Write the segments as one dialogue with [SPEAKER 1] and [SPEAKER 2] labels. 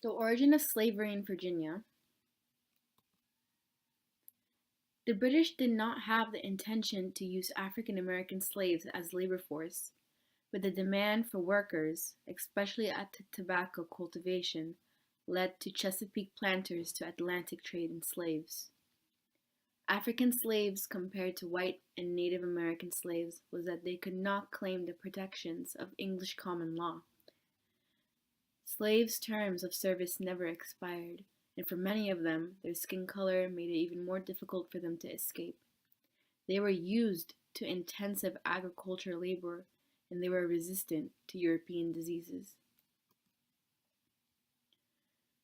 [SPEAKER 1] The origin of slavery in Virginia. The British did not have the intention to use African American slaves as labor force, but the demand for workers, especially at the tobacco cultivation, led to Chesapeake planters to Atlantic trade in slaves. African slaves compared to white and Native American slaves was that they could not claim the protections of English common law. Slaves' terms of service never expired, and for many of them, their skin color made it even more difficult for them to escape. They were used to intensive agricultural labor, and they were resistant to European diseases.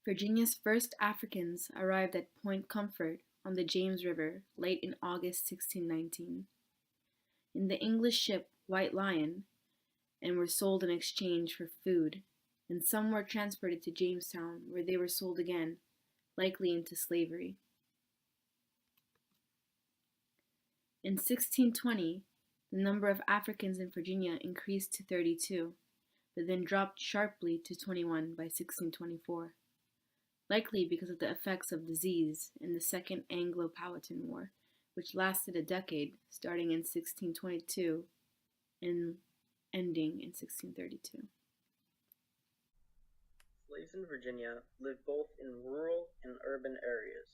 [SPEAKER 1] Virginia's first Africans arrived at Point Comfort on the James River late in August 1619 in the English ship White Lion and were sold in exchange for food, and some were transported to Jamestown where they were sold again, likely into slavery. In 1620, the number of Africans in Virginia increased to 32, but then dropped sharply to 21 by 1624, likely because of the effects of disease in the Second Anglo-Powhatan War, which lasted a decade starting in 1622 and ending in 1632.
[SPEAKER 2] Slaves in Virginia lived both in rural and urban areas.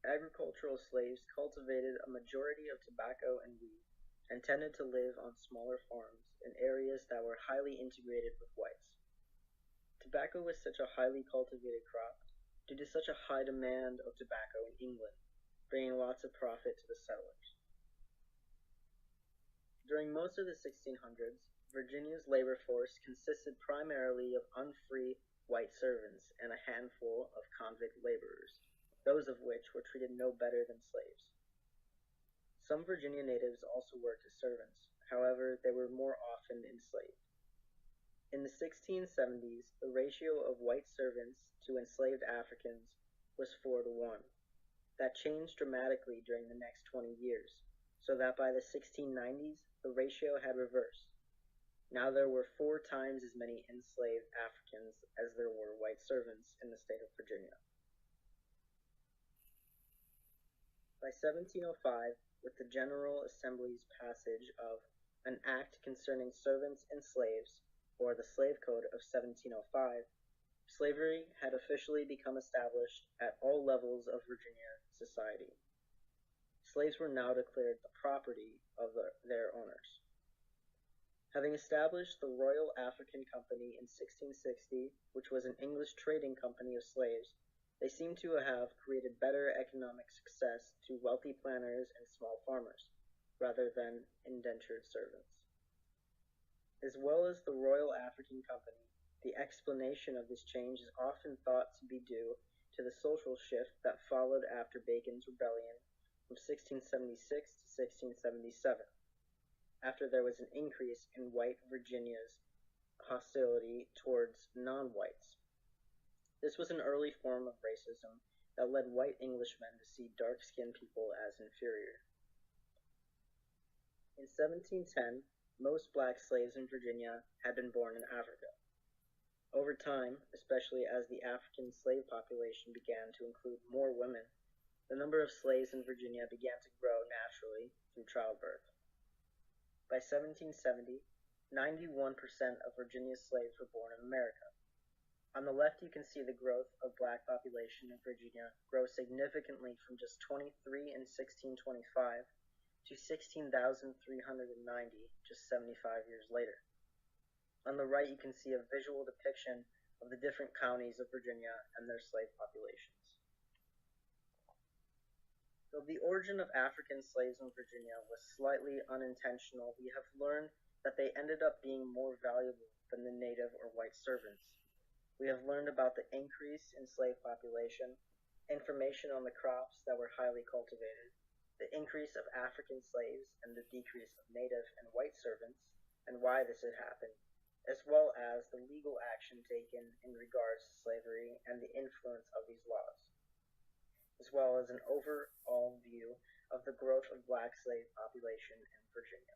[SPEAKER 2] Agricultural slaves cultivated a majority of tobacco and wheat and tended to live on smaller farms in areas that were highly integrated with whites. Tobacco was such a highly cultivated crop due to such a high demand of tobacco in England, bringing lots of profit to the settlers. During most of the 1600s, Virginia's labor force consisted primarily of unfree white servants and a handful of convict laborers, those of which were treated no better than slaves. Some Virginia natives also worked as servants, however, they were more often enslaved. In the 1670s, the ratio of white servants to enslaved Africans was 4 to 1. That changed dramatically during the next 20 years, so that by the 1690s, the ratio had reversed. Now there were 4 times as many enslaved Africans as there were white servants in the state of Virginia. By 1705, with the General Assembly's passage of an Act concerning servants and slaves, or the Slave Code of 1705, slavery had officially become established at all levels of Virginia society. Slaves were now declared the property of their owners. Having established the Royal African Company in 1660, which was an English trading company of slaves, they seem to have created better economic success to wealthy planters and small farmers, rather than indentured servants. As well as the Royal African Company, the explanation of this change is often thought to be due to the social shift that followed after Bacon's rebellion from 1676 to 1677, after there was an increase in white Virginia's hostility towards non-whites. This was an early form of racism that led white Englishmen to see dark-skinned people as inferior. In 1710, most black slaves in Virginia had been born in Africa. Over time, especially as the African slave population began to include more women, the number of slaves in Virginia began to grow naturally through childbirth. By 1770, 91% of Virginia's slaves were born in America. On the left, you can see the growth of black population in Virginia grow significantly from just 23 in 1625 to 16,390 just 75 years later. On the right, you can see a visual depiction of the different counties of Virginia and their slave populations. Though the origin of African slaves in Virginia was slightly unintentional, we have learned that they ended up being more valuable than the native or white servants. We have learned about the increase in slave population, information on the crops that were highly cultivated, the increase of African slaves and the decrease of native and white servants, and why this had happened, as well as the legal action taken in regards to slavery and the influence of these laws, as well as an overall view of the growth of black slave population in Virginia.